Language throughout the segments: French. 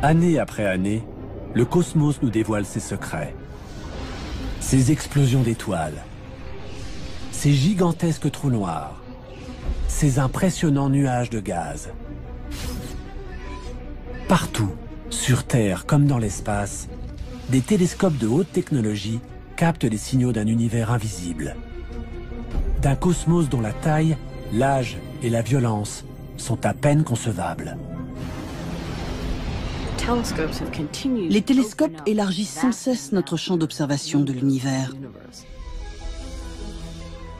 Année après année, le cosmos nous dévoile ses secrets. Ses explosions d'étoiles, ses gigantesques trous noirs, ces impressionnants nuages de gaz. Partout, sur Terre comme dans l'espace, des télescopes de haute technologie captent les signaux d'un univers invisible. D'un cosmos dont la taille, l'âge et la violence sont à peine concevables. Les télescopes élargissent sans cesse notre champ d'observation de l'univers.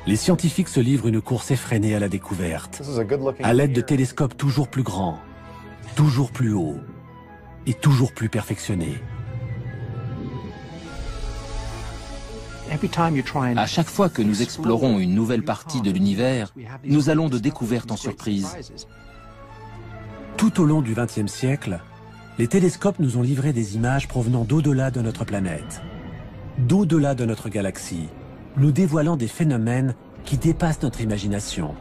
Les scientifiques se livrent une course effrénée à la découverte, à l'aide de télescopes toujours plus grands, toujours plus hauts et toujours plus perfectionnés. À chaque fois que nous explorons une nouvelle partie de l'univers, nous allons de découverte en surprise. Tout au long du XXe siècle, les télescopes nous ont livré des images provenant d'au-delà de notre planète, d'au-delà de notre galaxie, nous dévoilant des phénomènes qui dépassent notre imagination,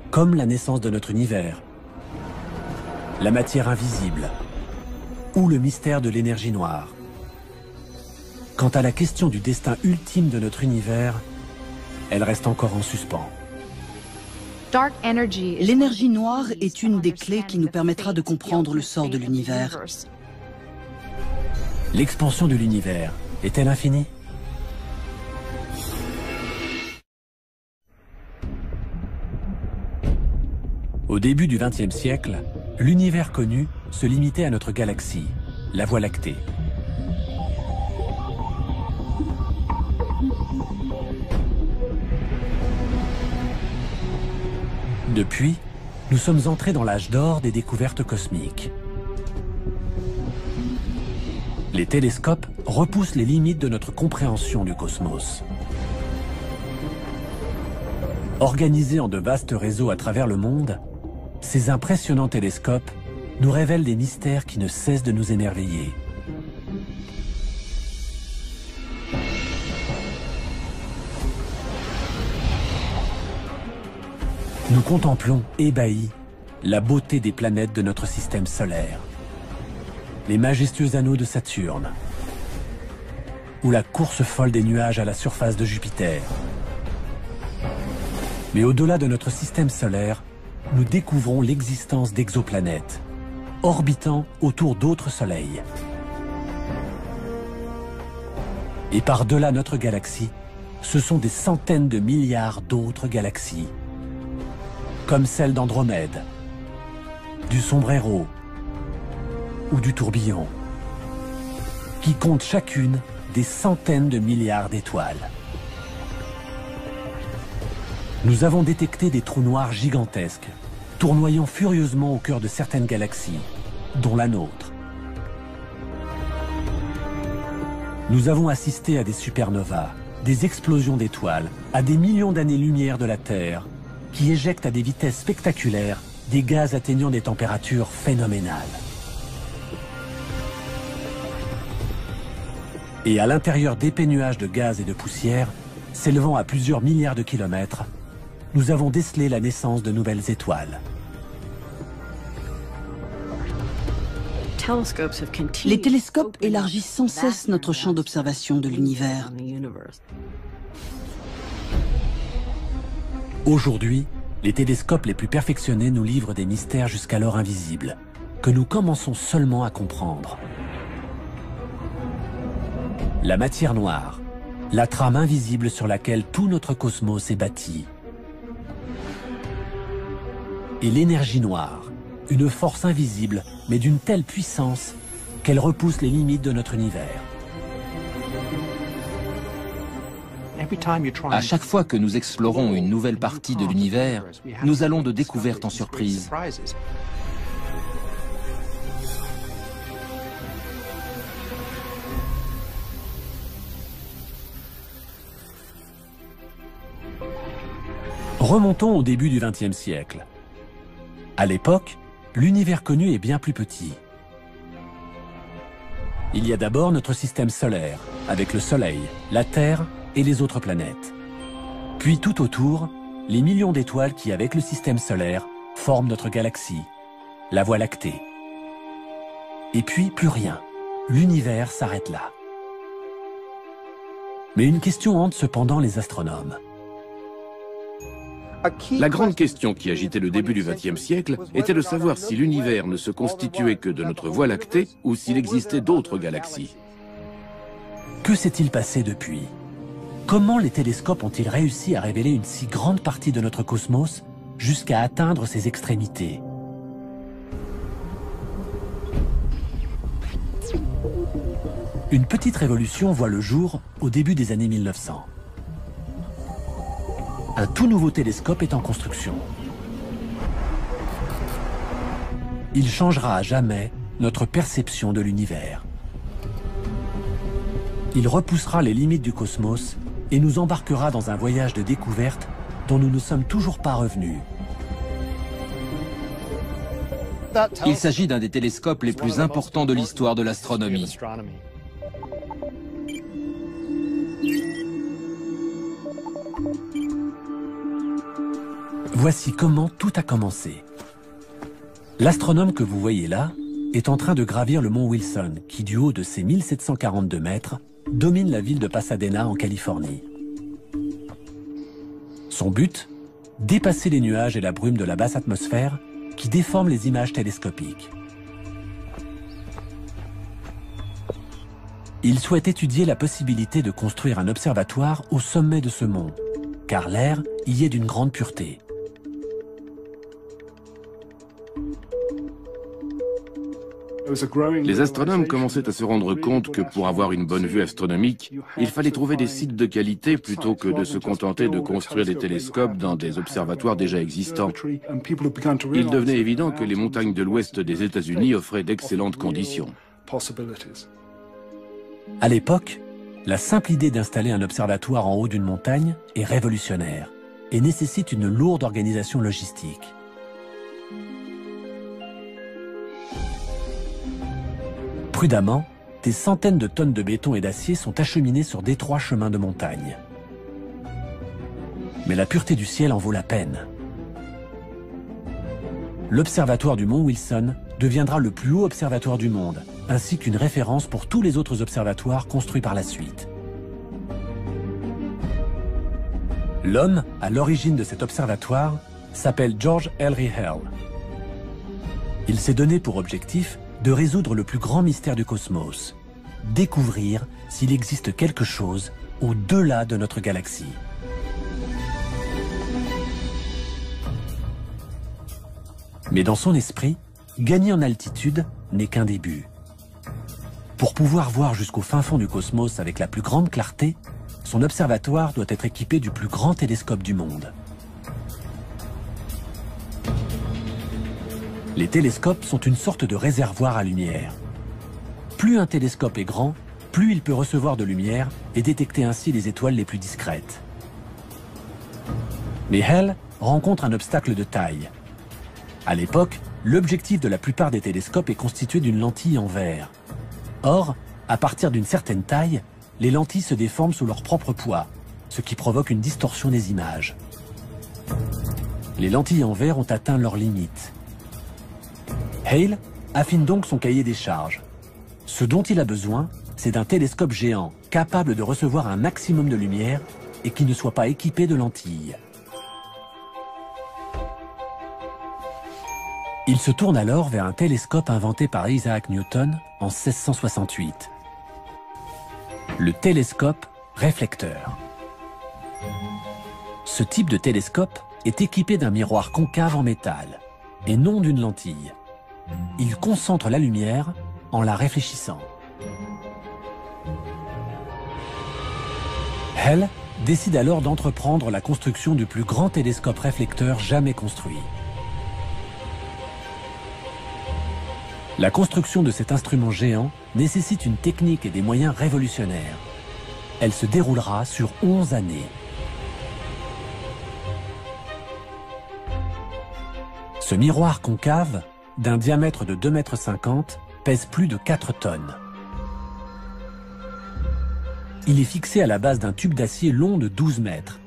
comme la naissance de notre univers, la matière invisible ou le mystère de l'énergie noire. Quant à la question du destin ultime de notre univers, elle reste encore en suspens. L'énergie noire est une des clés qui nous permettra de comprendre le sort de l'univers. L'expansion de l'univers est-elle infinie? Au début du XXe siècle, l'univers connu se limitait à notre galaxie, la Voie lactée. Depuis, nous sommes entrés dans l'âge d'or des découvertes cosmiques. Les télescopes repoussent les limites de notre compréhension du cosmos. Organisés en de vastes réseaux à travers le monde, ces impressionnants télescopes nous révèlent des mystères qui ne cessent de nous émerveiller. Nous contemplons, ébahis, la beauté des planètes de notre système solaire, les majestueux anneaux de Saturne, ou la course folle des nuages à la surface de Jupiter. Mais au-delà de notre système solaire, nous découvrons l'existence d'exoplanètes, orbitant autour d'autres soleils. Et par-delà notre galaxie, ce sont des centaines de milliards d'autres galaxies, comme celle d'Andromède, du Sombrero ou du Tourbillon, qui comptent chacune des centaines de milliards d'étoiles. Nous avons détecté des trous noirs gigantesques, tournoyant furieusement au cœur de certaines galaxies, dont la nôtre. Nous avons assisté à des supernovas, des explosions d'étoiles, à des millions d'années-lumière de la Terre, qui éjectent à des vitesses spectaculaires des gaz atteignant des températures phénoménales. Et à l'intérieur d'épais nuages de gaz et de poussière, s'élevant à plusieurs milliards de kilomètres, nous avons décelé la naissance de nouvelles étoiles. Les télescopes élargissent sans cesse notre champ d'observation de l'univers. Aujourd'hui, les télescopes les plus perfectionnés nous livrent des mystères jusqu'alors invisibles, que nous commençons seulement à comprendre. La matière noire, la trame invisible sur laquelle tout notre cosmos est bâti. Et l'énergie noire, une force invisible, mais d'une telle puissance qu'elle repousse les limites de notre univers. À chaque fois que nous explorons une nouvelle partie de l'univers, nous allons de découverte en surprise. Remontons au début du XXe siècle. À l'époque, l'univers connu est bien plus petit. Il y a d'abord notre système solaire, avec le Soleil, la Terre et les autres planètes. Puis tout autour, les millions d'étoiles qui, avec le système solaire, forment notre galaxie, la Voie lactée. Et puis, plus rien. L'univers s'arrête là. Mais une question hante cependant les astronomes. La grande question qui agitait le début du XXe siècle était de savoir si l'univers ne se constituait que de notre Voie lactée ou s'il existait d'autres galaxies. Que s'est-il passé depuis? Comment les télescopes ont-ils réussi à révéler une si grande partie de notre cosmos jusqu'à atteindre ses extrémités? Une petite révolution voit le jour au début des années 1900. Un tout nouveau télescope est en construction. Il changera à jamais notre perception de l'univers. Il repoussera les limites du cosmos et nous embarquera dans un voyage de découverte dont nous ne sommes toujours pas revenus. Il s'agit d'un des télescopes les plus importants de l'histoire de l'astronomie. Voici comment tout a commencé. L'astronome que vous voyez là est en train de gravir le mont Wilson, qui du haut de ses 1742 mètres, domine la ville de Pasadena en Californie. Son but? Dépasser les nuages et la brume de la basse atmosphère qui déforment les images télescopiques. Il souhaite étudier la possibilité de construire un observatoire au sommet de ce mont, car l'air y est d'une grande pureté. Les astronomes commençaient à se rendre compte que pour avoir une bonne vue astronomique, il fallait trouver des sites de qualité plutôt que de se contenter de construire des télescopes dans des observatoires déjà existants. Il devenait évident que les montagnes de l'ouest des États-Unis offraient d'excellentes conditions. À l'époque, la simple idée d'installer un observatoire en haut d'une montagne est révolutionnaire et nécessite une lourde organisation logistique. Prudemment, des centaines de tonnes de béton et d'acier sont acheminées sur d'étroits chemins de montagne. Mais la pureté du ciel en vaut la peine. L'observatoire du mont Wilson deviendra le plus haut observatoire du monde, ainsi qu'une référence pour tous les autres observatoires construits par la suite. L'homme à l'origine de cet observatoire s'appelle George Ellery Hale. Il s'est donné pour objectif de résoudre le plus grand mystère du cosmos, découvrir s'il existe quelque chose au-delà de notre galaxie. Mais dans son esprit, gagner en altitude n'est qu'un début. Pour pouvoir voir jusqu'au fin fond du cosmos avec la plus grande clarté, son observatoire doit être équipé du plus grand télescope du monde. Les télescopes sont une sorte de réservoir à lumière. Plus un télescope est grand, plus il peut recevoir de lumière et détecter ainsi les étoiles les plus discrètes. Mais Hale rencontre un obstacle de taille. À l'époque, l'objectif de la plupart des télescopes est constitué d'une lentille en verre. Or, à partir d'une certaine taille, les lentilles se déforment sous leur propre poids, ce qui provoque une distorsion des images. Les lentilles en verre ont atteint leurs limites. Hale affine donc son cahier des charges. Ce dont il a besoin, c'est d'un télescope géant, capable de recevoir un maximum de lumière et qui ne soit pas équipé de lentilles. Il se tourne alors vers un télescope inventé par Isaac Newton en 1668. Le télescope réflecteur. Ce type de télescope est équipé d'un miroir concave en métal, et non d'une lentille. Il concentre la lumière en la réfléchissant. Hale décide alors d'entreprendre la construction du plus grand télescope réflecteur jamais construit. La construction de cet instrument géant nécessite une technique et des moyens révolutionnaires. Elle se déroulera sur 11 années. Ce miroir concave, d'un diamètre de 2,50 m, pèse plus de 4 tonnes. Il est fixé à la base d'un tube d'acier long de 12 mètres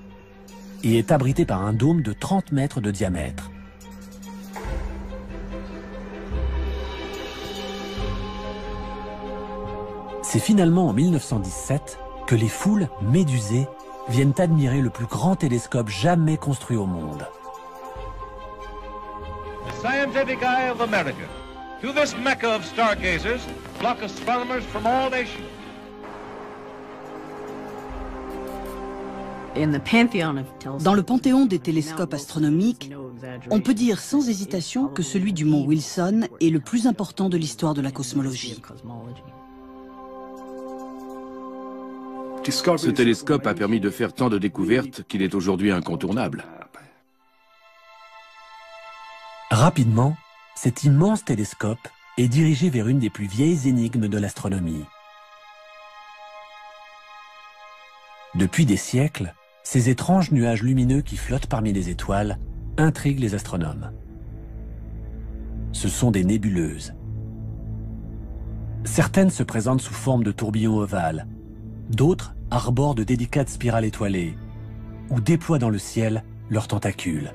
et est abrité par un dôme de 30 mètres de diamètre. C'est finalement en 1917 que les foules médusées viennent admirer le plus grand télescope jamais construit au monde. The scientific eye of America. To this mecca of stargazers flock astronomers from all nations. Dans le panthéon des télescopes astronomiques, on peut dire sans hésitation que celui du mont Wilson est le plus important de l'histoire de la cosmologie. Ce télescope a permis de faire tant de découvertes qu'il est aujourd'hui incontournable. Rapidement, cet immense télescope est dirigé vers une des plus vieilles énigmes de l'astronomie. Depuis des siècles, ces étranges nuages lumineux qui flottent parmi les étoiles intriguent les astronomes. Ce sont des nébuleuses. Certaines se présentent sous forme de tourbillons ovales, d'autres arborent de délicates spirales étoilées ou déploient dans le ciel leurs tentacules.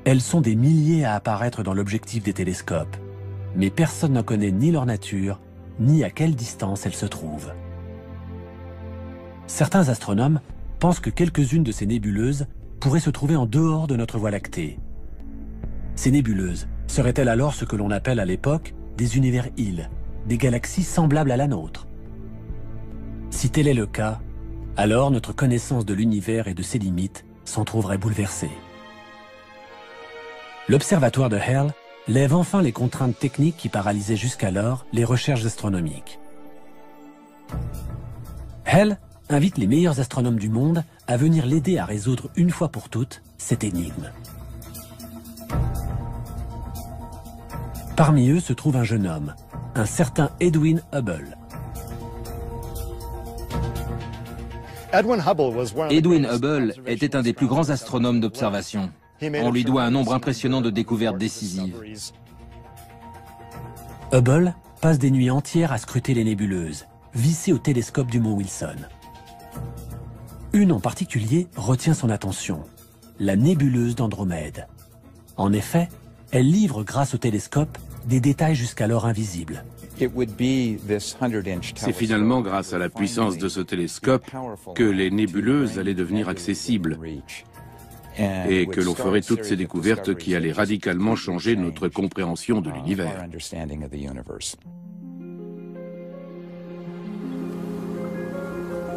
Elles sont des milliers à apparaître dans l'objectif des télescopes, mais personne n'en connaît ni leur nature, ni à quelle distance elles se trouvent. Certains astronomes pensent que quelques-unes de ces nébuleuses pourraient se trouver en dehors de notre Voie lactée. Ces nébuleuses seraient-elles alors ce que l'on appelle à l'époque des univers-îles, des galaxies semblables à la nôtre? Si tel est le cas, alors notre connaissance de l'univers et de ses limites s'en trouverait bouleversée. L'observatoire de Hale lève enfin les contraintes techniques qui paralysaient jusqu'alors les recherches astronomiques. Hale invite les meilleurs astronomes du monde à venir l'aider à résoudre une fois pour toutes cette énigme. Parmi eux se trouve un jeune homme, un certain Edwin Hubble. Edwin Hubble était un des plus grands astronomes d'observation. On lui doit un nombre impressionnant de découvertes décisives. Hubble passe des nuits entières à scruter les nébuleuses, vissées au télescope du mont Wilson. Une en particulier retient son attention, la nébuleuse d'Andromède. En effet, elle livre grâce au télescope des détails jusqu'alors invisibles. C'est finalement grâce à la puissance de ce télescope que les nébuleuses allaient devenir accessibles et que l'on ferait toutes ces découvertes qui allaient radicalement changer notre compréhension de l'univers.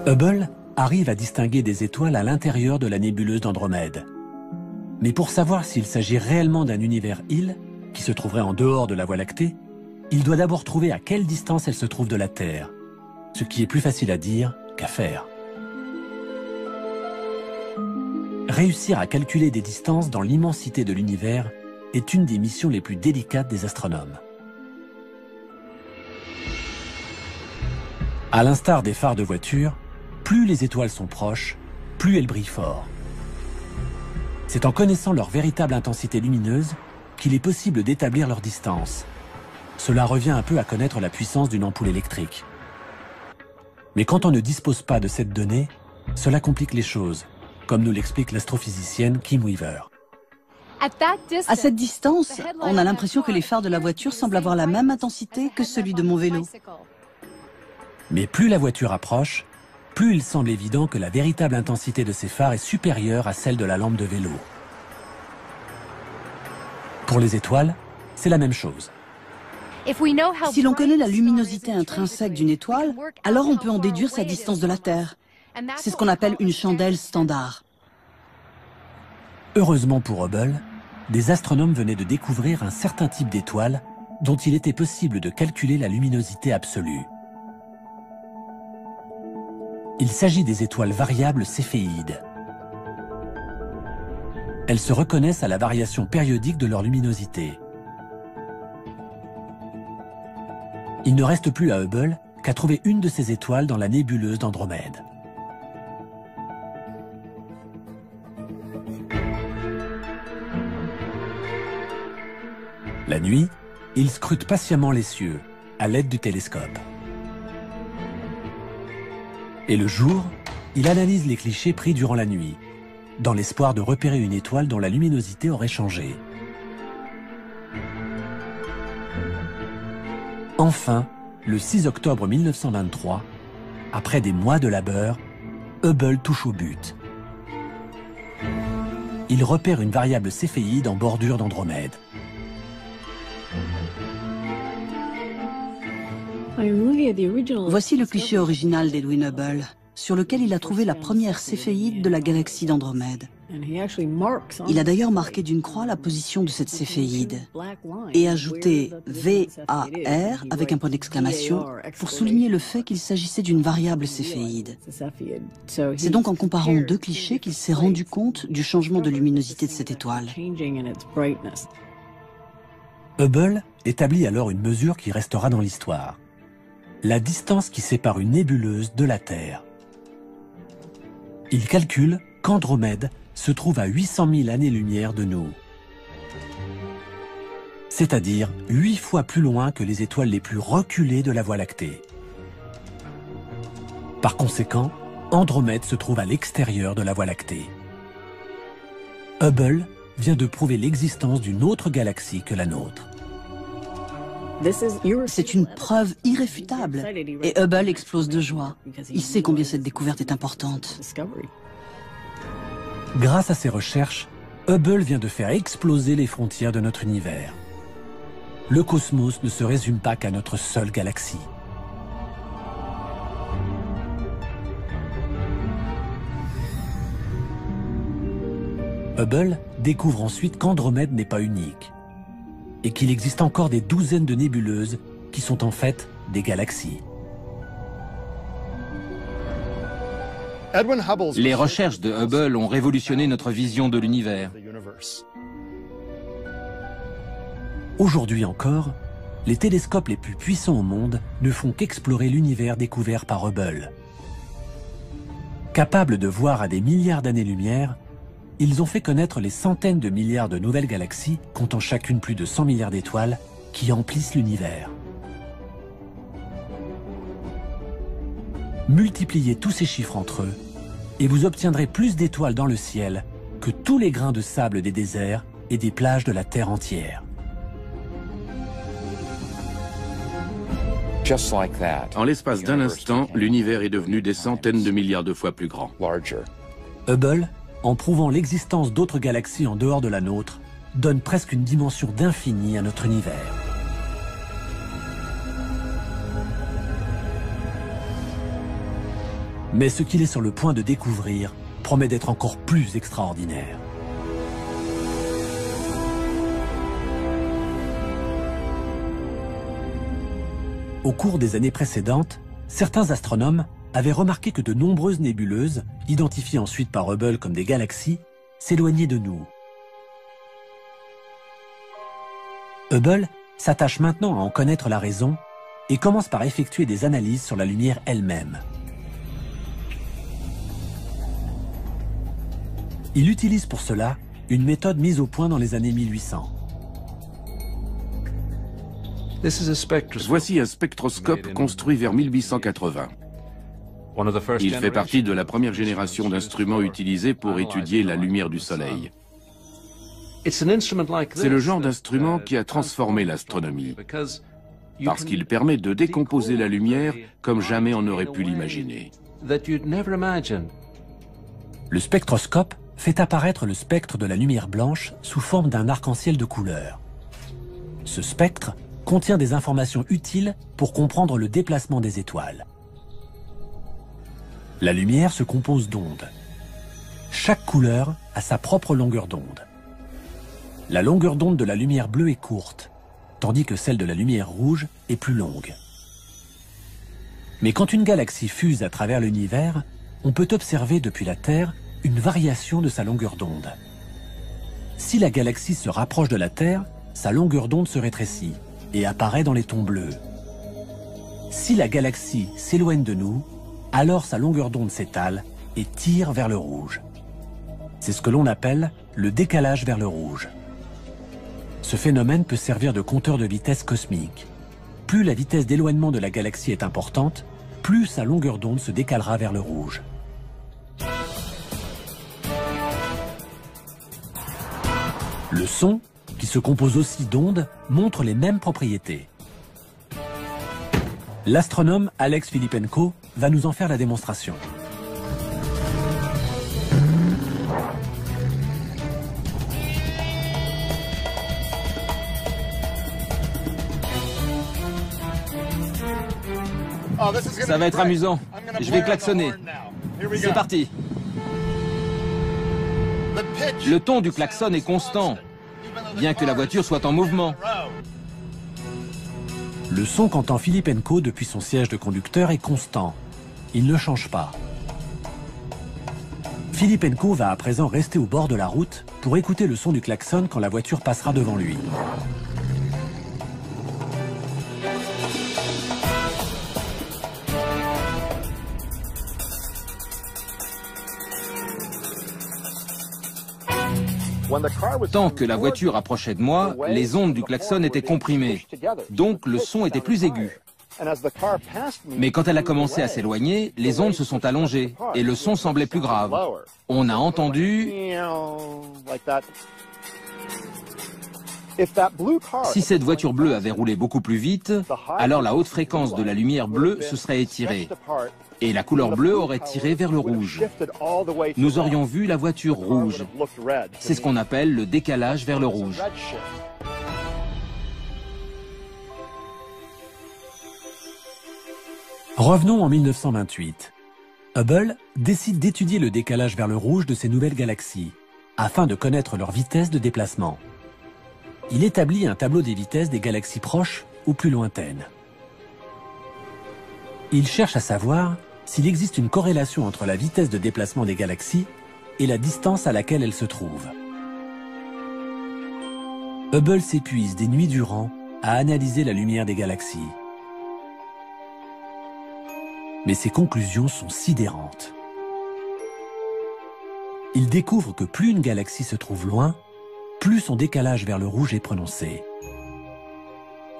Hubble arrive à distinguer des étoiles à l'intérieur de la nébuleuse d'Andromède. Mais pour savoir s'il s'agit réellement d'un univers-île, qui se trouverait en dehors de la Voie lactée, il doit d'abord trouver à quelle distance elle se trouve de la Terre, ce qui est plus facile à dire qu'à faire. Réussir à calculer des distances dans l'immensité de l'univers est une des missions les plus délicates des astronomes. À l'instar des phares de voiture, plus les étoiles sont proches, plus elles brillent fort. C'est en connaissant leur véritable intensité lumineuse qu'il est possible d'établir leur distance. Cela revient un peu à connaître la puissance d'une ampoule électrique. Mais quand on ne dispose pas de cette donnée, cela complique les choses, comme nous l'explique l'astrophysicienne Kim Weaver. À cette distance, on a l'impression que les phares de la voiture semblent avoir la même intensité que celui de mon vélo. Mais plus la voiture approche, plus il semble évident que la véritable intensité de ces phares est supérieure à celle de la lampe de vélo. Pour les étoiles, c'est la même chose. Si l'on connaît la luminosité intrinsèque d'une étoile, alors on peut en déduire sa distance de la Terre. C'est ce qu'on appelle une chandelle standard. Heureusement pour Hubble, des astronomes venaient de découvrir un certain type d'étoile dont il était possible de calculer la luminosité absolue. Il s'agit des étoiles variables céphéides. Elles se reconnaissent à la variation périodique de leur luminosité. Il ne reste plus à Hubble qu'à trouver une de ces étoiles dans la nébuleuse d'Andromède. La nuit, il scrute patiemment les cieux, à l'aide du télescope. Et le jour, il analyse les clichés pris durant la nuit, dans l'espoir de repérer une étoile dont la luminosité aurait changé. Enfin, le 6 octobre 1923, après des mois de labeur, Hubble touche au but. Il repère une variable céphéide en bordure d'Andromède. Voici le cliché original d'Edwin Hubble, sur lequel il a trouvé la première céphéide de la galaxie d'Andromède. Il a d'ailleurs marqué d'une croix la position de cette céphéide et ajouté VAR avec un point d'exclamation pour souligner le fait qu'il s'agissait d'une variable céphéide. C'est donc en comparant deux clichés qu'il s'est rendu compte du changement de luminosité de cette étoile. Hubble établit alors une mesure qui restera dans l'histoire. La distance qui sépare une nébuleuse de la Terre. Il calcule qu'Andromède se trouve à 800 000 années-lumière de nous. C'est-à-dire 8 fois plus loin que les étoiles les plus reculées de la Voie lactée. Par conséquent, Andromède se trouve à l'extérieur de la Voie lactée. Hubble vient de prouver l'existence d'une autre galaxie que la nôtre. C'est une preuve irréfutable et Hubble explose de joie. Il sait combien cette découverte est importante. Grâce à ses recherches, Hubble vient de faire exploser les frontières de notre univers. Le cosmos ne se résume pas qu'à notre seule galaxie. Hubble découvre ensuite qu'Andromède n'est pas unique et qu'il existe encore des douzaines de nébuleuses qui sont en fait des galaxies. Les recherches de Hubble ont révolutionné notre vision de l'univers. Aujourd'hui encore, les télescopes les plus puissants au monde ne font qu'explorer l'univers découvert par Hubble. Capables de voir à des milliards d'années-lumière, ils ont fait connaître les centaines de milliards de nouvelles galaxies, comptant chacune plus de 100 milliards d'étoiles, qui emplissent l'univers. Multipliez tous ces chiffres entre eux, et vous obtiendrez plus d'étoiles dans le ciel que tous les grains de sable des déserts et des plages de la Terre entière. En l'espace d'un instant, l'univers est devenu des centaines de milliards de fois plus grand. Hubble, en prouvant l'existence d'autres galaxies en dehors de la nôtre, donne presque une dimension d'infini à notre univers. Mais ce qu'il est sur le point de découvrir promet d'être encore plus extraordinaire. Au cours des années précédentes, certains astronomes avaient remarqué que de nombreuses nébuleuses, identifiées ensuite par Hubble comme des galaxies, s'éloignaient de nous. Hubble s'attache maintenant à en connaître la raison et commence par effectuer des analyses sur la lumière elle-même. Il utilise pour cela une méthode mise au point dans les années 1800. Voici un spectroscope construit vers 1880. Il fait partie de la première génération d'instruments utilisés pour étudier la lumière du Soleil. C'est le genre d'instrument qui a transformé l'astronomie, parce qu'il permet de décomposer la lumière comme jamais on n'aurait pu l'imaginer. Le spectroscope fait apparaître le spectre de la lumière blanche sous forme d'un arc-en-ciel de couleurs. Ce spectre contient des informations utiles pour comprendre le déplacement des étoiles. La lumière se compose d'ondes. Chaque couleur a sa propre longueur d'onde. La longueur d'onde de la lumière bleue est courte, tandis que celle de la lumière rouge est plus longue. Mais quand une galaxie fuse à travers l'univers, on peut observer depuis la Terre une variation de sa longueur d'onde. Si la galaxie se rapproche de la Terre, sa longueur d'onde se rétrécit et apparaît dans les tons bleus. Si la galaxie s'éloigne de nous, alors sa longueur d'onde s'étale et tire vers le rouge. C'est ce que l'on appelle le décalage vers le rouge. Ce phénomène peut servir de compteur de vitesse cosmique. Plus la vitesse d'éloignement de la galaxie est importante, plus sa longueur d'onde se décalera vers le rouge. Le son, qui se compose aussi d'ondes, montre les mêmes propriétés. L'astronome Alex Filippenko va nous en faire la démonstration. Ça va être amusant. Je vais klaxonner. C'est parti. Le ton du klaxon est constant, bien que la voiture soit en mouvement. Le son qu'entend Filippenko depuis son siège de conducteur est constant. Il ne change pas. Filippenko va à présent rester au bord de la route pour écouter le son du klaxon quand la voiture passera devant lui. Tant que la voiture approchait de moi, les ondes du klaxon étaient comprimées, donc le son était plus aigu. Mais quand elle a commencé à s'éloigner, les ondes se sont allongées et le son semblait plus grave. On a entendu... Si cette voiture bleue avait roulé beaucoup plus vite, alors la haute fréquence de la lumière bleue se serait étirée. Et la couleur bleue aurait tiré vers le rouge. Nous aurions vu la voiture rouge. C'est ce qu'on appelle le décalage vers le rouge. Revenons en 1928. Hubble décide d'étudier le décalage vers le rouge de ces nouvelles galaxies, afin de connaître leur vitesse de déplacement. Il établit un tableau des vitesses des galaxies proches ou plus lointaines. Il cherche à savoir s'il existe une corrélation entre la vitesse de déplacement des galaxies et la distance à laquelle elles se trouvent. Hubble s'épuise des nuits durant à analyser la lumière des galaxies. Mais ses conclusions sont sidérantes. Il découvre que plus une galaxie se trouve loin, plus son décalage vers le rouge est prononcé.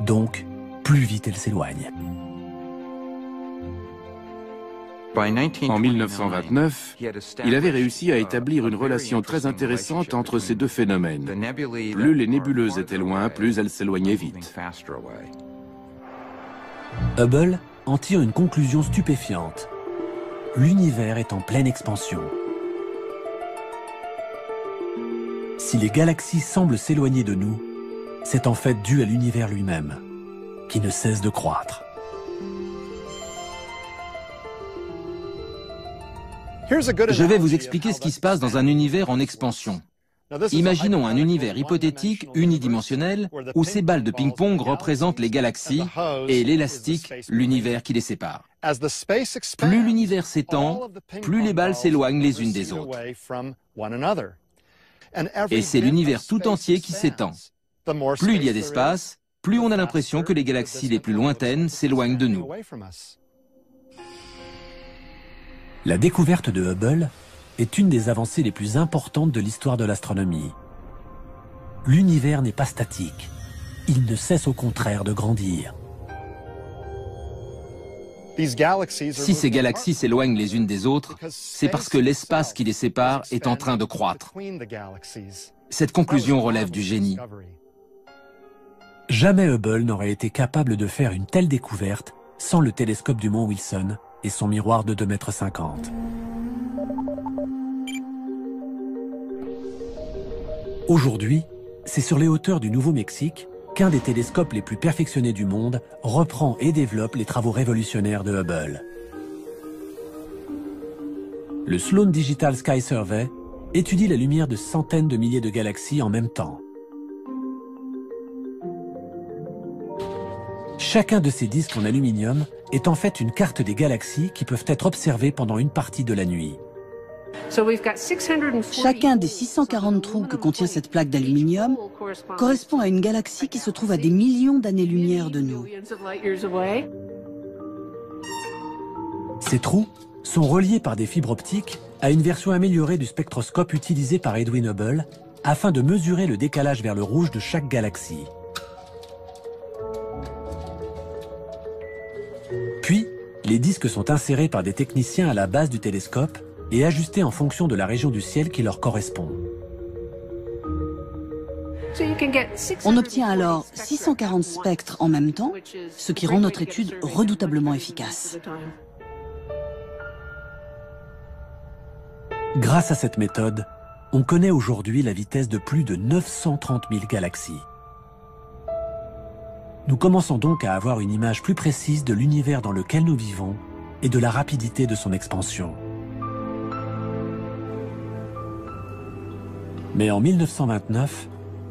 Donc, plus vite elle s'éloigne. En 1929, il avait réussi à établir une relation très intéressante entre ces deux phénomènes. Plus les nébuleuses étaient loin, plus elles s'éloignaient vite. Hubble en tire une conclusion stupéfiante. L'univers est en pleine expansion. Si les galaxies semblent s'éloigner de nous, c'est en fait dû à l'univers lui-même, qui ne cesse de croître. Je vais vous expliquer ce qui se passe dans un univers en expansion. Imaginons un univers hypothétique unidimensionnel où ces balles de ping-pong représentent les galaxies et l'élastique, l'univers qui les sépare. Plus l'univers s'étend, plus les balles s'éloignent les unes des autres. Et c'est l'univers tout entier qui s'étend. Plus il y a d'espace, plus on a l'impression que les galaxies les plus lointaines s'éloignent de nous. La découverte de Hubble est une des avancées les plus importantes de l'histoire de l'astronomie. L'univers n'est pas statique. Il ne cesse au contraire de grandir. Si ces galaxies s'éloignent les unes des autres, c'est parce que l'espace qui les sépare est en train de croître. Cette conclusion relève du génie. Jamais Hubble n'aurait été capable de faire une telle découverte sans le télescope du mont Wilson et son miroir de 2,50 m. Aujourd'hui, c'est sur les hauteurs du Nouveau-Mexique qu'un des télescopes les plus perfectionnés du monde reprend et développe les travaux révolutionnaires de Hubble. Le Sloan Digital Sky Survey étudie la lumière de centaines de milliers de galaxies en même temps. Chacun de ces disques en aluminium est en fait une carte des galaxies qui peuvent être observées pendant une partie de la nuit. Chacun des 640 trous que contient cette plaque d'aluminium correspond à une galaxie qui se trouve à des millions d'années-lumière de nous. Ces trous sont reliés par des fibres optiques à une version améliorée du spectroscope utilisé par Edwin Hubble afin de mesurer le décalage vers le rouge de chaque galaxie. Puis, les disques sont insérés par des techniciens à la base du télescope et ajustés en fonction de la région du ciel qui leur correspond. On obtient alors 640 spectres en même temps, ce qui rend notre étude redoutablement efficace. Grâce à cette méthode, on connaît aujourd'hui la vitesse de plus de 930 000 galaxies. Nous commençons donc à avoir une image plus précise de l'univers dans lequel nous vivons et de la rapidité de son expansion. Mais en 1929,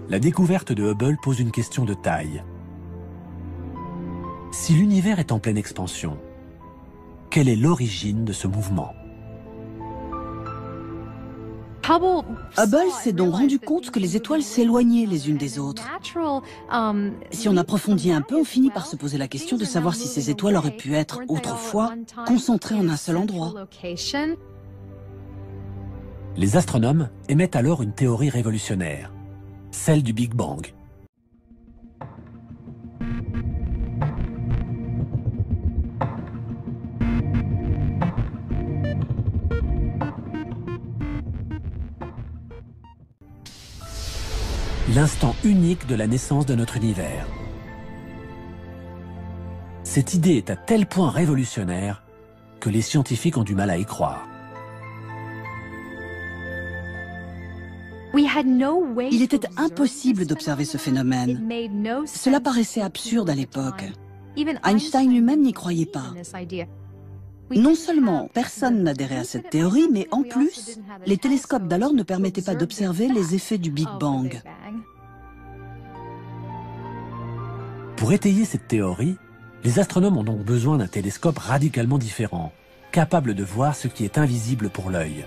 la découverte de Hubble pose une question de taille. Si l'univers est en pleine expansion, quelle est l'origine de ce mouvement ? Hubble s'est donc rendu compte que les étoiles s'éloignaient les unes des autres. Si on approfondit un peu, on finit par se poser la question de savoir si ces étoiles auraient pu être autrefois concentrées en un seul endroit. Les astronomes émettent alors une théorie révolutionnaire, celle du Big Bang. L'instant unique de la naissance de notre univers. Cette idée est à tel point révolutionnaire que les scientifiques ont du mal à y croire. Il était impossible d'observer ce phénomène. Cela paraissait absurde à l'époque. Einstein lui-même n'y croyait pas. Non seulement personne n'adhérait à cette théorie, mais en plus, les télescopes d'alors ne permettaient pas d'observer les effets du Big Bang. Pour étayer cette théorie, les astronomes ont donc besoin d'un télescope radicalement différent, capable de voir ce qui est invisible pour l'œil.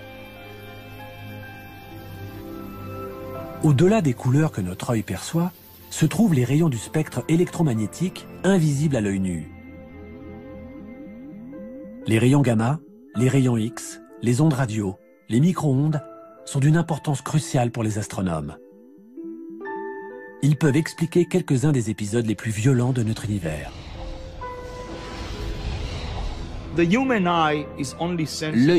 Au-delà des couleurs que notre œil perçoit, se trouvent les rayons du spectre électromagnétique invisibles à l'œil nu. Les rayons gamma, les rayons X, les ondes radio, les micro-ondes sont d'une importance cruciale pour les astronomes. Ils peuvent expliquer quelques-uns des épisodes les plus violents de notre univers. L'œil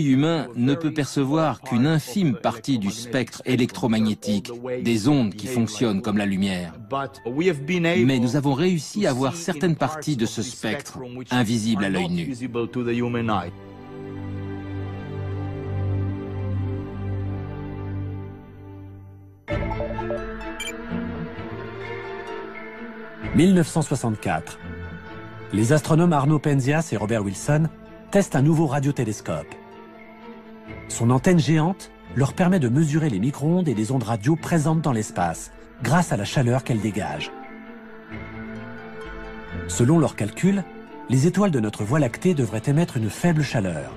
humain ne peut percevoir qu'une infime partie du spectre électromagnétique, des ondes qui fonctionnent comme la lumière. Mais nous avons réussi à voir certaines parties de ce spectre, invisibles à l'œil nu. « 1964. Les astronomes Arno Penzias et Robert Wilson testent un nouveau radiotélescope. Son antenne géante leur permet de mesurer les micro-ondes et les ondes radio présentes dans l'espace, grâce à la chaleur qu'elles dégagent. Selon leurs calculs, les étoiles de notre Voie lactée devraient émettre une faible chaleur.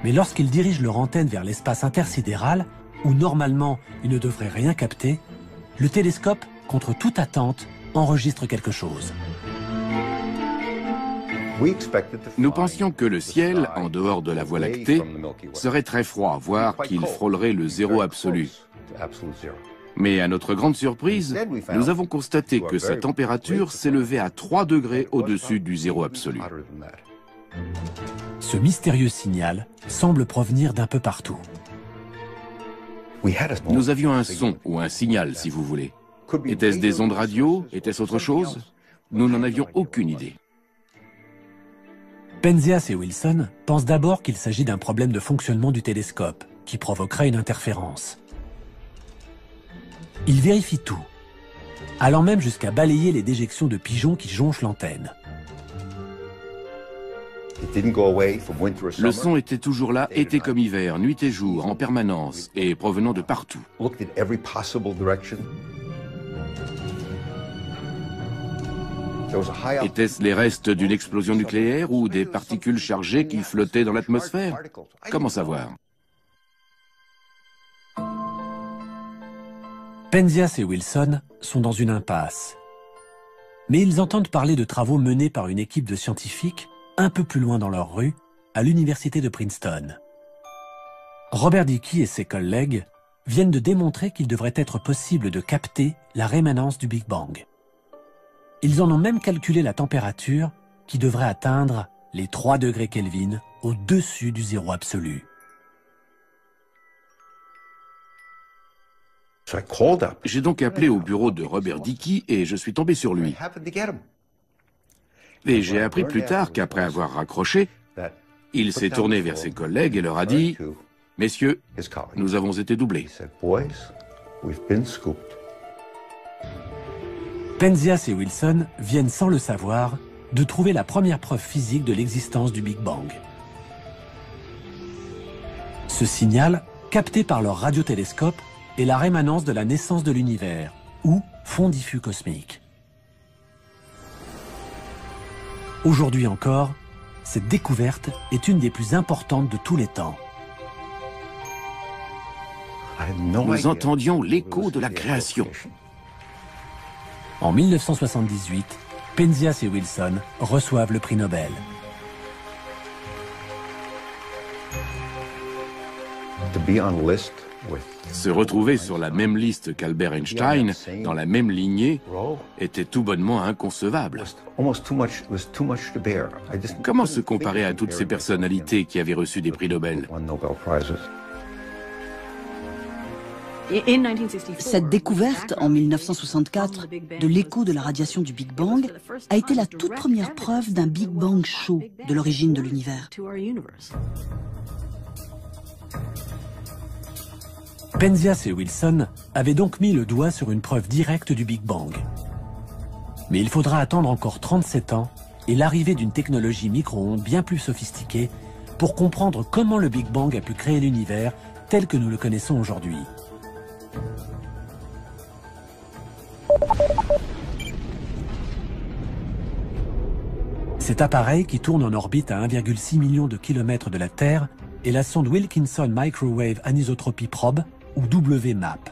Mais lorsqu'ils dirigent leur antenne vers l'espace intersidéral, où normalement ils ne devraient rien capter, le télescope, contre toute attente, enregistre quelque chose. Nous pensions que le ciel, en dehors de la Voie lactée, serait très froid, voire qu'il frôlerait le zéro absolu. Mais à notre grande surprise, nous avons constaté que sa température s'élevait à 3 degrés au-dessus du zéro absolu. Ce mystérieux signal semble provenir d'un peu partout. Nous avions un son, ou un signal, si vous voulez. Était-ce des ondes radio? Était-ce autre chose? Nous n'en avions aucune idée. Penzias et Wilson pensent d'abord qu'il s'agit d'un problème de fonctionnement du télescope, qui provoquerait une interférence. Ils vérifient tout, allant même jusqu'à balayer les déjections de pigeons qui jonchent l'antenne. Le son était toujours là, été comme hiver, nuit et jour, en permanence, et provenant de partout. Étaient-ce les restes d'une explosion nucléaire ou des particules chargées qui flottaient dans l'atmosphère? Comment savoir? Penzias et Wilson sont dans une impasse. Mais ils entendent parler de travaux menés par une équipe de scientifiques un peu plus loin dans leur rue, à l'université de Princeton. Robert Dicke et ses collègues viennent de démontrer qu'il devrait être possible de capter la rémanence du Big Bang. Ils en ont même calculé la température qui devrait atteindre les 3 degrés Kelvin au-dessus du zéro absolu. J'ai donc appelé au bureau de Robert Dickey et je suis tombé sur lui. Et j'ai appris plus tard qu'après avoir raccroché, il s'est tourné vers ses collègues et leur a dit « Messieurs, nous avons été doublés. » Penzias et Wilson viennent sans le savoir de trouver la première preuve physique de l'existence du Big Bang. Ce signal, capté par leur radiotélescope, est la rémanence de la naissance de l'univers, ou fond diffus cosmique. Aujourd'hui encore, cette découverte est une des plus importantes de tous les temps. Nous entendions l'écho de la création. En 1978, Penzias et Wilson reçoivent le prix Nobel. Se retrouver sur la même liste qu'Albert Einstein, dans la même lignée, était tout bonnement inconcevable. Comment se comparer à toutes ces personnalités qui avaient reçu des prix Nobel? Cette découverte, en 1964, de l'écho de la radiation du Big Bang a été la toute première preuve d'un Big Bang chaud de l'origine de l'univers. Penzias et Wilson avaient donc mis le doigt sur une preuve directe du Big Bang. Mais il faudra attendre encore 37 ans et l'arrivée d'une technologie micro-ondes bien plus sophistiquée pour comprendre comment le Big Bang a pu créer l'univers tel que nous le connaissons aujourd'hui. Cet appareil, qui tourne en orbite à 1,6 million de kilomètres de la Terre, est la sonde Wilkinson Microwave Anisotropy Probe, ou WMAP.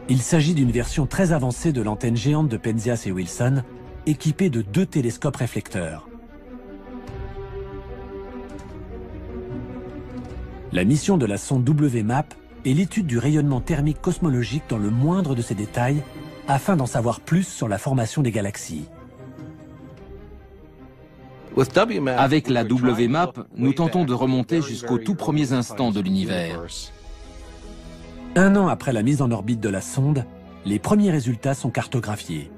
Il s'agit d'une version très avancée de l'antenne géante de Penzias et Wilson, équipée de 2 télescopes réflecteurs. La mission de la sonde WMAP est l'étude du rayonnement thermique cosmologique dans le moindre de ses détails, afin d'en savoir plus sur la formation des galaxies. Avec la WMAP, nous tentons de remonter jusqu'aux tout premiers instants de l'univers. 1 an après la mise en orbite de la sonde, les premiers résultats sont cartographiés.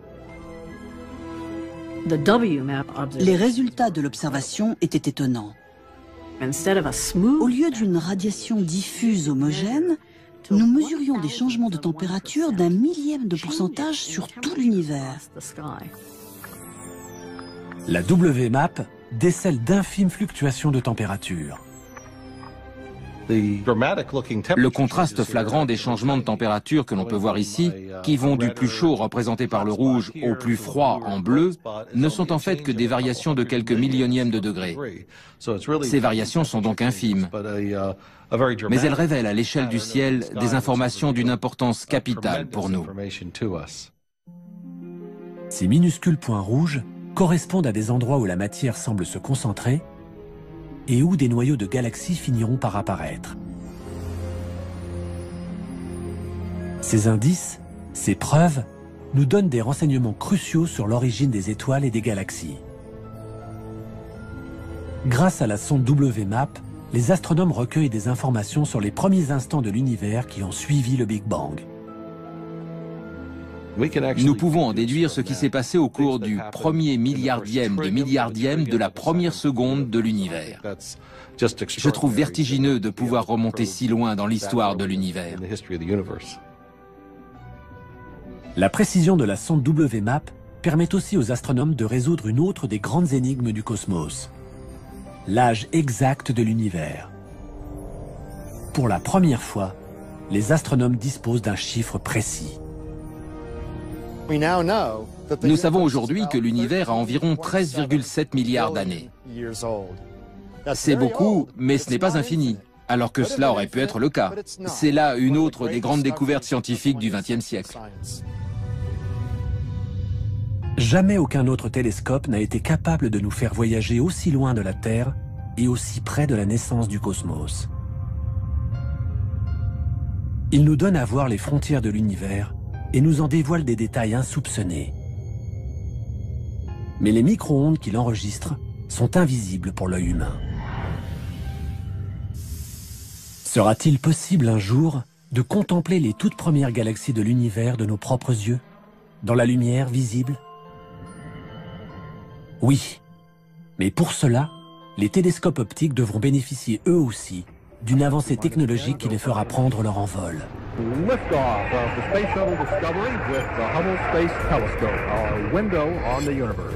Les résultats de l'observation étaient étonnants. Au lieu d'une radiation diffuse homogène, nous mesurions des changements de température d'1 millième de pourcentage sur tout l'univers. La WMAP décèle d'infimes fluctuations de température. Le contraste flagrant des changements de température que l'on peut voir ici, qui vont du plus chaud représenté par le rouge au plus froid en bleu, ne sont en fait que des variations de quelques millionièmes de degrés. Ces variations sont donc infimes, mais elles révèlent à l'échelle du ciel des informations d'une importance capitale pour nous. Ces minuscules points rouges correspondent à des endroits où la matière semble se concentrer et où des noyaux de galaxies finiront par apparaître. Ces indices, ces preuves, nous donnent des renseignements cruciaux sur l'origine des étoiles et des galaxies. Grâce à la sonde WMAP, les astronomes recueillent des informations sur les premiers instants de l'univers qui ont suivi le Big Bang. Nous pouvons en déduire ce qui s'est passé au cours du premier milliardième de la première seconde de l'univers. Je trouve vertigineux de pouvoir remonter si loin dans l'histoire de l'univers. La précision de la sonde WMAP permet aussi aux astronomes de résoudre une autre des grandes énigmes du cosmos: l'âge exact de l'univers. Pour la première fois, les astronomes disposent d'un chiffre précis. Nous savons aujourd'hui que l'univers a environ 13,7 milliards d'années. C'est beaucoup, mais ce n'est pas infini, alors que cela aurait pu être le cas. C'est là une autre des grandes découvertes scientifiques du XXe siècle. Jamais aucun autre télescope n'a été capable de nous faire voyager aussi loin de la Terre et aussi près de la naissance du cosmos. Il nous donne à voir les frontières de l'univers et nous en dévoile des détails insoupçonnés. Mais les micro-ondes qu'il enregistre sont invisibles pour l'œil humain. Sera-t-il possible un jour de contempler les toutes premières galaxies de l'univers de nos propres yeux, dans la lumière visible? Oui, mais pour cela, les télescopes optiques devront bénéficier eux aussi d'une avancée technologique qui les fera prendre leur envol. Liftoff of the Space Shuttle Discovery with the Hubble Space Telescope, our window on the universe.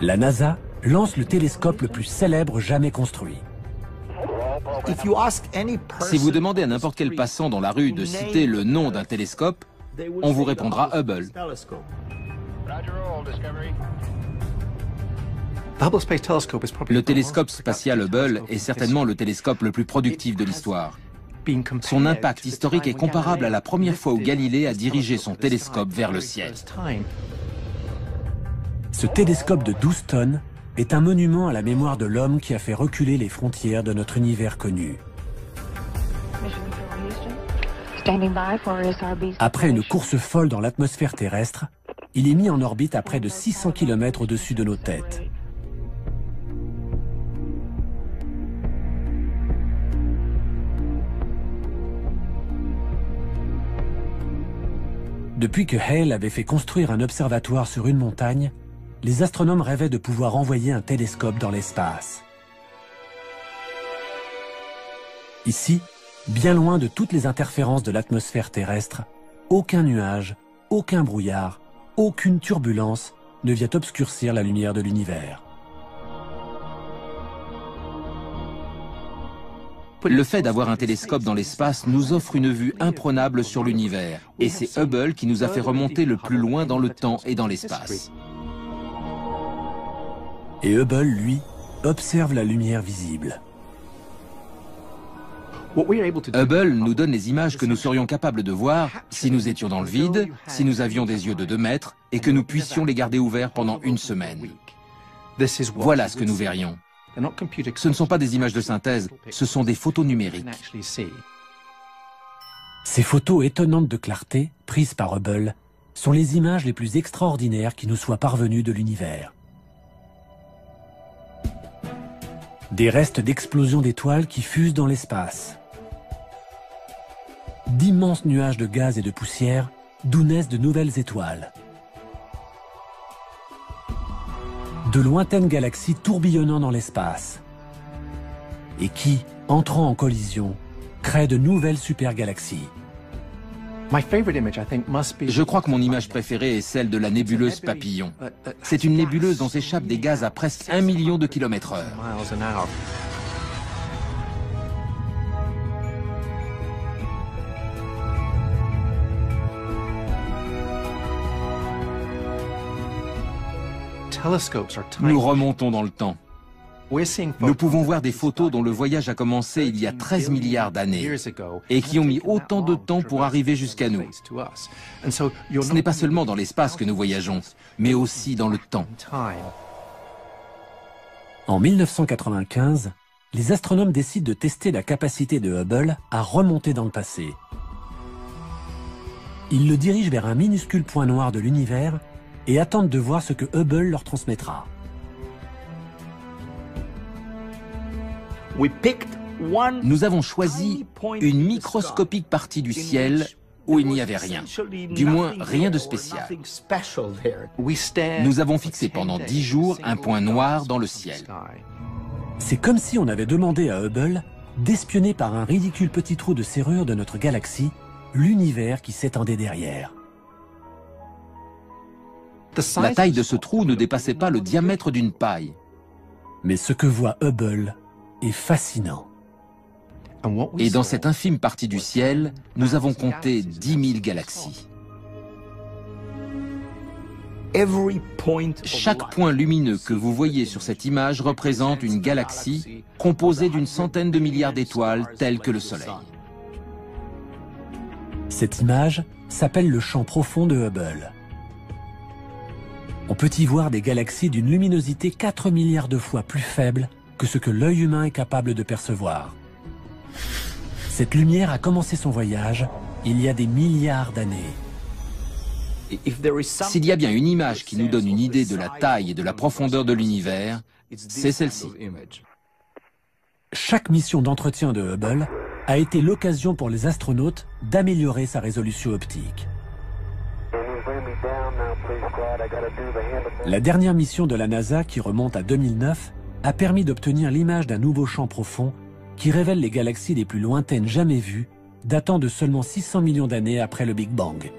La NASA lance le télescope le plus célèbre jamais construit. Si vous demandez à n'importe quel passant dans la rue de citer le nom d'un télescope, on vous répondra Hubble. Le télescope spatial Hubble est certainement le télescope le plus productif de l'histoire. Son impact historique est comparable à la première fois où Galilée a dirigé son télescope vers le ciel. Ce télescope de 12 tonnes est un monument à la mémoire de l'homme qui a fait reculer les frontières de notre univers connu. Après une course folle dans l'atmosphère terrestre, il est mis en orbite à près de 600 km au-dessus de nos têtes. Depuis que Hale avait fait construire un observatoire sur une montagne, les astronomes rêvaient de pouvoir envoyer un télescope dans l'espace. Ici, bien loin de toutes les interférences de l'atmosphère terrestre, aucun nuage, aucun brouillard, aucune turbulence ne vient obscurcir la lumière de l'univers. Le fait d'avoir un télescope dans l'espace nous offre une vue imprenable sur l'univers, et c'est Hubble qui nous a fait remonter le plus loin dans le temps et dans l'espace. Et Hubble, lui, observe la lumière visible. Hubble nous donne les images que nous serions capables de voir si nous étions dans le vide, si nous avions des yeux de 2 mètres, et que nous puissions les garder ouverts pendant 1 semaine. Voilà ce que nous verrions. Ce ne sont pas des images de synthèse, ce sont des photos numériques. Ces photos étonnantes de clarté, prises par Hubble, sont les images les plus extraordinaires qui nous soient parvenues de l'univers. Des restes d'explosions d'étoiles qui fusent dans l'espace. D'immenses nuages de gaz et de poussière d'où naissent de nouvelles étoiles. De lointaines galaxies tourbillonnant dans l'espace et qui, entrant en collision, créent de nouvelles supergalaxies. Je crois que mon image préférée est celle de la nébuleuse Papillon. C'est une nébuleuse dont s'échappent des gaz à presque 1 million de km/h. Nous remontons dans le temps. Nous pouvons voir des photos dont le voyage a commencé il y a 13 milliards d'années et qui ont mis autant de temps pour arriver jusqu'à nous. Ce n'est pas seulement dans l'espace que nous voyageons, mais aussi dans le temps. En 1995, les astronomes décident de tester la capacité de Hubble à remonter dans le passé. Ils le dirigent vers un minuscule point noir de l'univers et attendent de voir ce que Hubble leur transmettra. Nous avons choisi une microscopique partie du ciel où il n'y avait rien, du moins rien de spécial. Nous avons fixé pendant 10 jours un point noir dans le ciel. C'est comme si on avait demandé à Hubble d'espionner par un ridicule petit trou de serrure de notre galaxie l'univers qui s'étendait derrière. La taille de ce trou ne dépassait pas le diamètre d'une paille. Mais ce que voit Hubble est fascinant. Et dans cette infime partie du ciel, nous avons compté 10 000 galaxies. Chaque point lumineux que vous voyez sur cette image représente une galaxie composée d'une centaine de milliards d'étoiles telles que le Soleil. Cette image s'appelle le champ profond de Hubble. On peut y voir des galaxies d'une luminosité 4 milliards de fois plus faible que ce que l'œil humain est capable de percevoir. Cette lumière a commencé son voyage il y a des milliards d'années. S'il y a bien une image qui nous donne une idée de la taille et de la profondeur de l'univers, c'est celle-ci. Chaque mission d'entretien de Hubble a été l'occasion pour les astronautes d'améliorer sa résolution optique. La dernière mission de la NASA, qui remonte à 2009, a permis d'obtenir l'image d'un nouveau champ profond qui révèle les galaxies les plus lointaines jamais vues, datant de seulement 600 millions d'années après le Big Bang.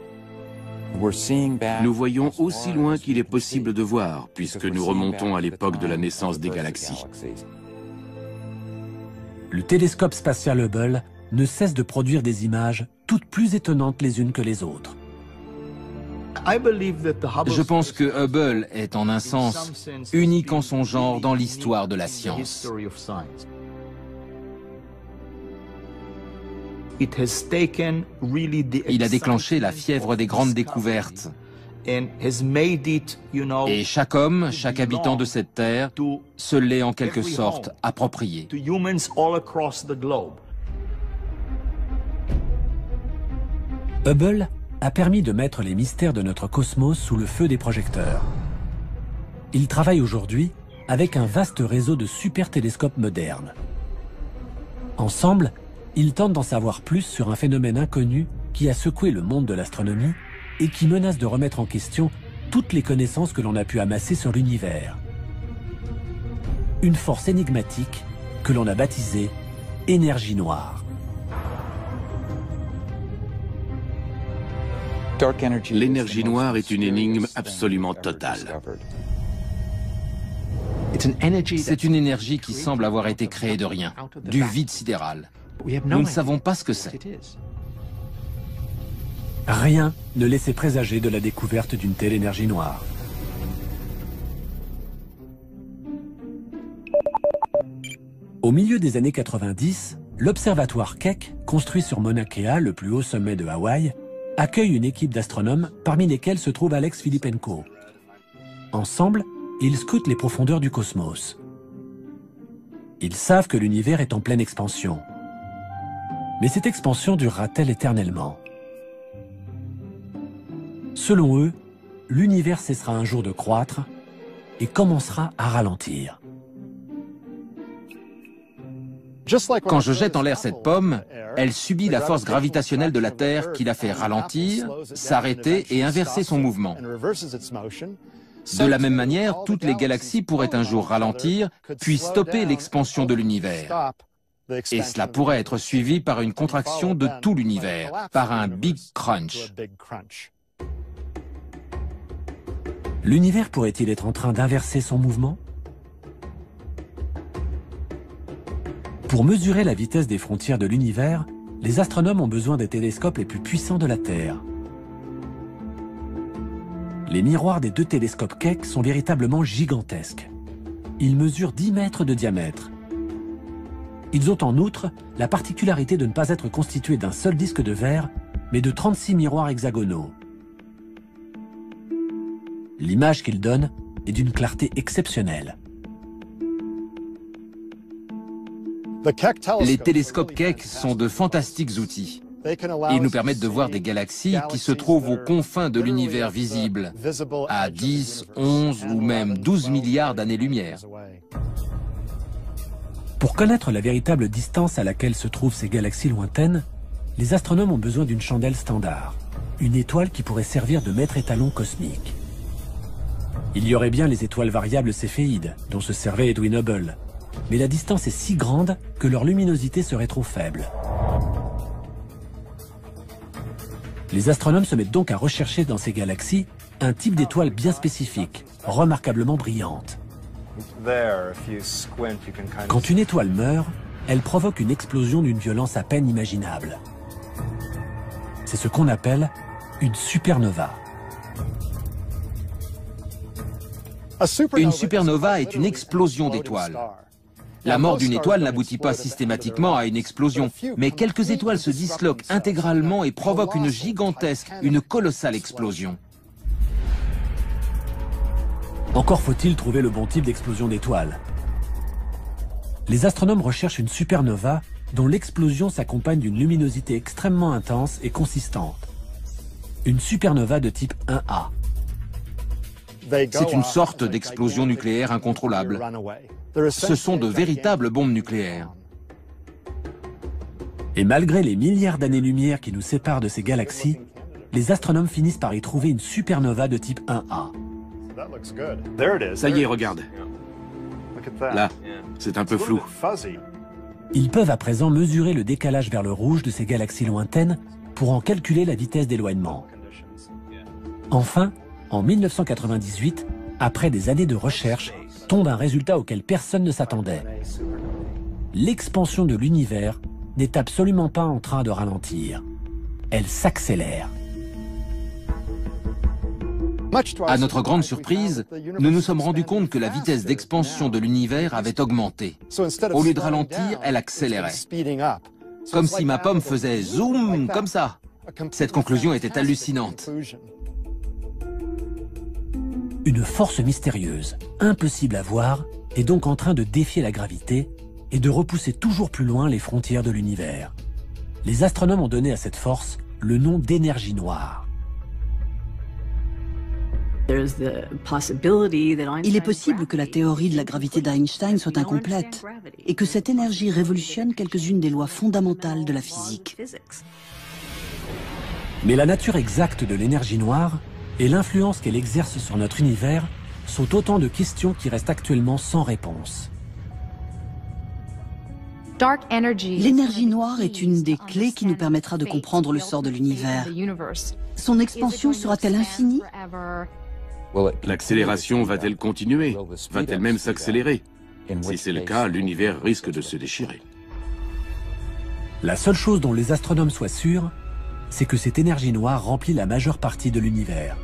Nous voyons aussi loin qu'il est possible de voir, puisque nous remontons à l'époque de la naissance des galaxies. Le télescope spatial Hubble ne cesse de produire des images toutes plus étonnantes les unes que les autres. Je pense que Hubble est en un sens unique en son genre dans l'histoire de la science. Il a déclenché la fièvre des grandes découvertes. Et chaque homme, chaque habitant de cette terre, se l'est en quelque sorte approprié. Hubble a permis de mettre les mystères de notre cosmos sous le feu des projecteurs. Il travaille aujourd'hui avec un vaste réseau de super télescopes modernes. Ensemble, ils tentent d'en savoir plus sur un phénomène inconnu qui a secoué le monde de l'astronomie et qui menace de remettre en question toutes les connaissances que l'on a pu amasser sur l'univers. Une force énigmatique que l'on a baptisée énergie noire. L'énergie noire est une énigme absolument totale. C'est une énergie qui semble avoir été créée de rien, du vide sidéral. Nous ne savons pas ce que c'est. Rien ne laissait présager de la découverte d'une telle énergie noire. Au milieu des années 90, l'observatoire Keck, construit sur Mauna Kea, le plus haut sommet de Hawaï, accueille une équipe d'astronomes parmi lesquels se trouve Alex Filippenko. Ensemble, ils scrutent les profondeurs du cosmos. Ils savent que l'univers est en pleine expansion. Mais cette expansion durera-t-elle éternellement? Selon eux, l'univers cessera un jour de croître et commencera à ralentir. Quand je jette en l'air cette pomme, elle subit la force gravitationnelle de la Terre qui la fait ralentir, s'arrêter et inverser son mouvement. De la même manière, toutes les galaxies pourraient un jour ralentir, puis stopper l'expansion de l'univers. Et cela pourrait être suivi par une contraction de tout l'univers, par un Big Crunch. L'univers pourrait-il être en train d'inverser son mouvement? Pour mesurer la vitesse des frontières de l'univers, les astronomes ont besoin des télescopes les plus puissants de la Terre. Les miroirs des deux télescopes Keck sont véritablement gigantesques. Ils mesurent 10 mètres de diamètre. Ils ont en outre la particularité de ne pas être constitués d'un seul disque de verre, mais de 36 miroirs hexagonaux. L'image qu'ils donnent est d'une clarté exceptionnelle. Les télescopes Keck sont de fantastiques outils. Ils nous permettent de voir des galaxies qui se trouvent aux confins de l'univers visible, à 10, 11 ou même 12 milliards d'années-lumière. Pour connaître la véritable distance à laquelle se trouvent ces galaxies lointaines, les astronomes ont besoin d'une chandelle standard, une étoile qui pourrait servir de maître étalon cosmique. Il y aurait bien les étoiles variables céphéides, dont se servait Edwin Hubble, mais la distance est si grande que leur luminosité serait trop faible. Les astronomes se mettent donc à rechercher dans ces galaxies un type d'étoile bien spécifique, remarquablement brillante. Quand une étoile meurt, elle provoque une explosion d'une violence à peine imaginable. C'est ce qu'on appelle une supernova. Une supernova est une explosion d'étoiles. La mort d'une étoile n'aboutit pas systématiquement à une explosion, mais quelques étoiles se disloquent intégralement et provoquent une gigantesque, une colossale explosion. Encore faut-il trouver le bon type d'explosion d'étoiles. Les astronomes recherchent une supernova dont l'explosion s'accompagne d'une luminosité extrêmement intense et consistante. Une supernova de type 1A. C'est une sorte d'explosion nucléaire incontrôlable. Ce sont de véritables bombes nucléaires. Et malgré les milliards d'années-lumière qui nous séparent de ces galaxies, les astronomes finissent par y trouver une supernova de type 1A. Ça y est, regarde. Là, c'est un peu flou. Ils peuvent à présent mesurer le décalage vers le rouge de ces galaxies lointaines pour en calculer la vitesse d'éloignement. Enfin, en 1998, après des années de recherche, tombe un résultat auquel personne ne s'attendait. L'expansion de l'univers n'est absolument pas en train de ralentir. Elle s'accélère. À notre grande surprise, nous nous sommes rendus compte que la vitesse d'expansion de l'univers avait augmenté. Au lieu de ralentir, elle accélérait. Comme si ma pomme faisait zoom, comme ça. Cette conclusion était hallucinante. Une force mystérieuse, impossible à voir, est donc en train de défier la gravité et de repousser toujours plus loin les frontières de l'univers. Les astronomes ont donné à cette force le nom d'énergie noire. Il est possible que la théorie de la gravité d'Einstein soit incomplète et que cette énergie révolutionne quelques-unes des lois fondamentales de la physique. Mais la nature exacte de l'énergie noire et l'influence qu'elle exerce sur notre univers sont autant de questions qui restent actuellement sans réponse. L'énergie noire est une des clés qui nous permettra de comprendre le sort de l'univers. Son expansion sera-t-elle infinie ? L'accélération va-t-elle continuer? Va-t-elle même s'accélérer? Si c'est le cas, l'univers risque de se déchirer. La seule chose dont les astronomes soient sûrs, c'est que cette énergie noire remplit la majeure partie de l'univers.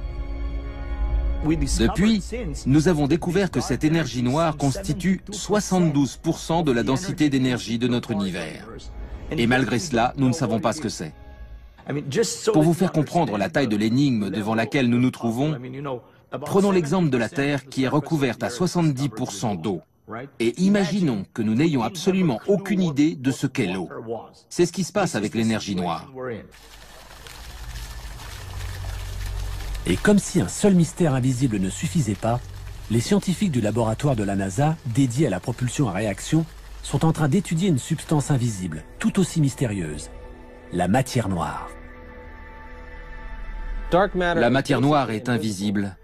Depuis, nous avons découvert que cette énergie noire constitue 72% de la densité d'énergie de notre univers. Et malgré cela, nous ne savons pas ce que c'est. Pour vous faire comprendre la taille de l'énigme devant laquelle nous nous trouvons, prenons l'exemple de la Terre qui est recouverte à 70% d'eau. Et imaginons que nous n'ayons absolument aucune idée de ce qu'est l'eau. C'est ce qui se passe avec l'énergie noire. Et comme si un seul mystère invisible ne suffisait pas, les scientifiques du laboratoire de la NASA, dédiés à la propulsion à réaction, sont en train d'étudier une substance invisible, tout aussi mystérieuse, la matière noire. La matière noire est invisible.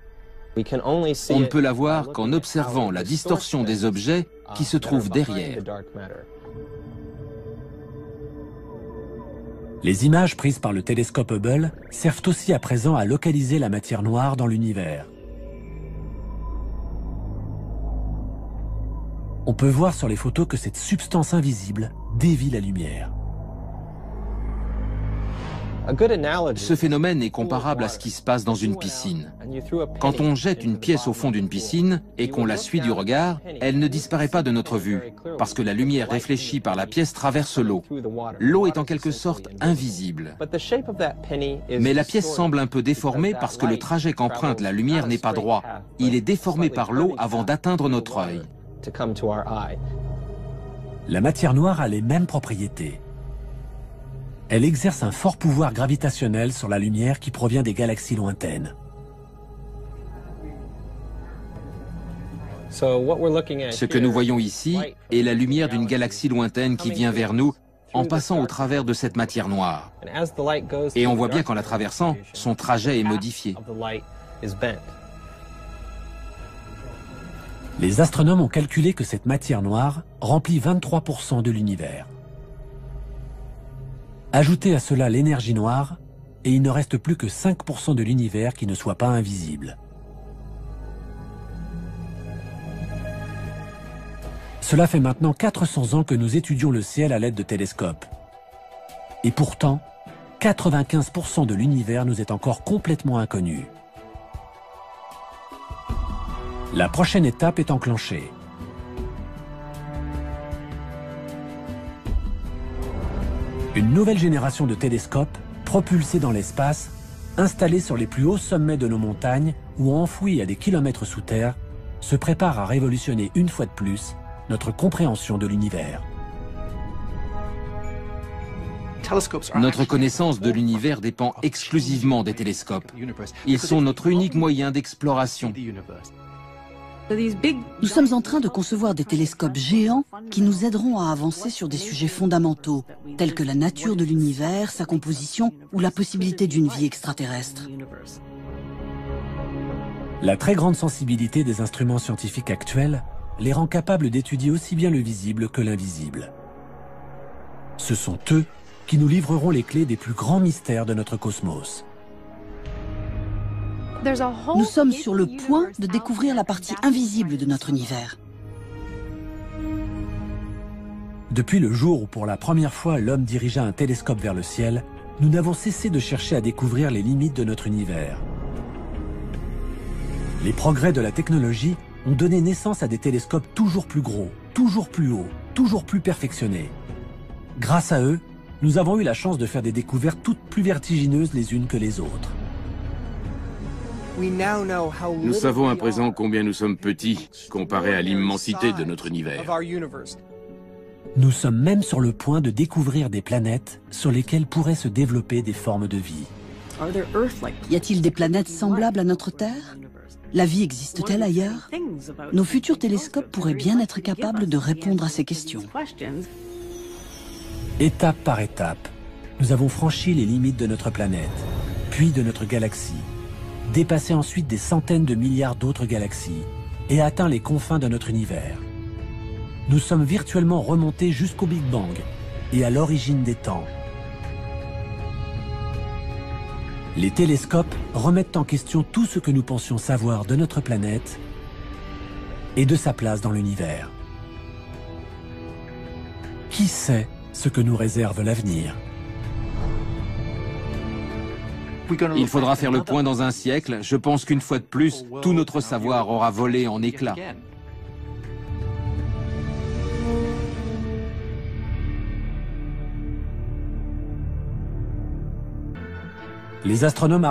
On ne peut la voir qu'en observant la distorsion des objets qui se trouvent derrière. Les images prises par le télescope Hubble servent aussi à présent à localiser la matière noire dans l'univers. On peut voir sur les photos que cette substance invisible dévie la lumière. Ce phénomène est comparable à ce qui se passe dans une piscine. Quand on jette une pièce au fond d'une piscine et qu'on la suit du regard, elle ne disparaît pas de notre vue, parce que la lumière réfléchie par la pièce traverse l'eau. L'eau est en quelque sorte invisible. Mais la pièce semble un peu déformée parce que le trajet qu'emprunte la lumière n'est pas droit. Il est déformé par l'eau avant d'atteindre notre œil. La matière noire a les mêmes propriétés. Elle exerce un fort pouvoir gravitationnel sur la lumière qui provient des galaxies lointaines. Ce que nous voyons ici est la lumière d'une galaxie lointaine qui vient vers nous en passant au travers de cette matière noire. Et on voit bien qu'en la traversant, son trajet est modifié. Les astronomes ont calculé que cette matière noire remplit 23% de l'univers. Ajoutez à cela l'énergie noire, et il ne reste plus que 5% de l'univers qui ne soit pas invisible. Cela fait maintenant 400 ans que nous étudions le ciel à l'aide de télescopes. Et pourtant, 95% de l'univers nous est encore complètement inconnu. La prochaine étape est enclenchée. Une nouvelle génération de télescopes, propulsés dans l'espace, installés sur les plus hauts sommets de nos montagnes ou enfouis à des kilomètres sous terre, se prépare à révolutionner une fois de plus notre compréhension de l'univers. Notre connaissance de l'univers dépend exclusivement des télescopes. Ils sont notre unique moyen d'exploration. Nous sommes en train de concevoir des télescopes géants qui nous aideront à avancer sur des sujets fondamentaux, tels que la nature de l'univers, sa composition ou la possibilité d'une vie extraterrestre. La très grande sensibilité des instruments scientifiques actuels les rend capables d'étudier aussi bien le visible que l'invisible. Ce sont eux qui nous livreront les clés des plus grands mystères de notre cosmos. Nous sommes sur le point de découvrir la partie invisible de notre univers. Depuis le jour où pour la première fois l'homme dirigea un télescope vers le ciel, nous n'avons cessé de chercher à découvrir les limites de notre univers. Les progrès de la technologie ont donné naissance à des télescopes toujours plus gros, toujours plus hauts, toujours plus perfectionnés. Grâce à eux, nous avons eu la chance de faire des découvertes toutes plus vertigineuses les unes que les autres. Nous savons à présent combien nous sommes petits comparé à l'immensité de notre univers. Nous sommes même sur le point de découvrir des planètes sur lesquelles pourraient se développer des formes de vie. Y a-t-il des planètes semblables à notre Terre? La vie existe-t-elle ailleurs? Nos futurs télescopes pourraient bien être capables de répondre à ces questions. Étape par étape, nous avons franchi les limites de notre planète, puis de notre galaxie, dépassé ensuite des centaines de milliards d'autres galaxies et atteint les confins de notre univers. Nous sommes virtuellement remontés jusqu'au Big Bang et à l'origine des temps. Les télescopes remettent en question tout ce que nous pensions savoir de notre planète et de sa place dans l'univers. Qui sait ce que nous réserve l'avenir? Il faudra faire le point dans un siècle. Je pense qu'une fois de plus, tout notre savoir aura volé en éclats. Les astronomes